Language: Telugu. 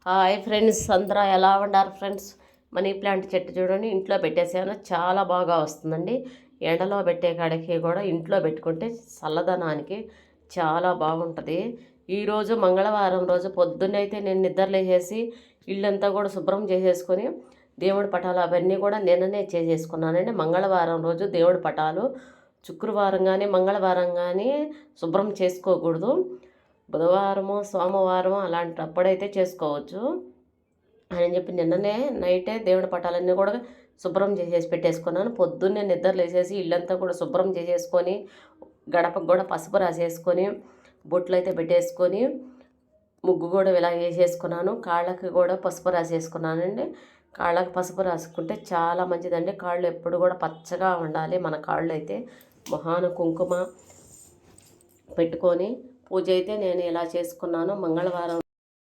హాయ్ ఫ్రెండ్స్, అందరూ ఎలా ఉన్నారు ఫ్రెండ్స్? మనీ ప్లాంట్ చెట్టు చూడండి, ఇంట్లో పెట్టేసాను, చాలా బాగా వస్తుందండి. ఎండలో పెట్టే కాడికి కూడా ఇంట్లో పెట్టుకుంటే చల్లదనానికి చాలా బాగుంటుంది. ఈరోజు మంగళవారం రోజు పొద్దున్నైతే నేను నిద్రలేసేసి ఇల్లంతా కూడా శుభ్రం చేసేసుకొని దేవుడి పటాలు అవన్నీ కూడా నిన్ననే చేసేసుకున్నానండి. మంగళవారం రోజు దేవుడి పటాలు శుక్రవారం కానీ మంగళవారం కానీ శుభ్రం చేసుకోకూడదు. బుధవారము సోమవారం అలాంటప్పుడైతే చేసుకోవచ్చు అని చెప్పి నిన్ననే నైటే దేవుడి పటాలన్నీ కూడా శుభ్రం చేసేసి పెట్టేసుకున్నాను. పొద్దున్నే నిద్ర లేసేసి ఇల్లంతా కూడా శుభ్రం చేసేసుకొని గడపకు కూడా పసుపు రాసేసుకొని బొట్లు అయితే పెట్టేసుకొని ముగ్గు కూడా ఇలా వేసేసుకున్నాను. కాళ్ళకి కూడా పసుపు రాసేసుకున్నానండి. కాళ్ళకి పసుపు రాసుకుంటే చాలా మంచిదండి. కాళ్ళు ఎప్పుడు కూడా పచ్చగా ఉండాలి. మన కాళ్ళు అయితే మొహాన కుంకుమ పెట్టుకొని పూజ అయితే నేను ఇలా చేసుకున్నాను. మంగళవారం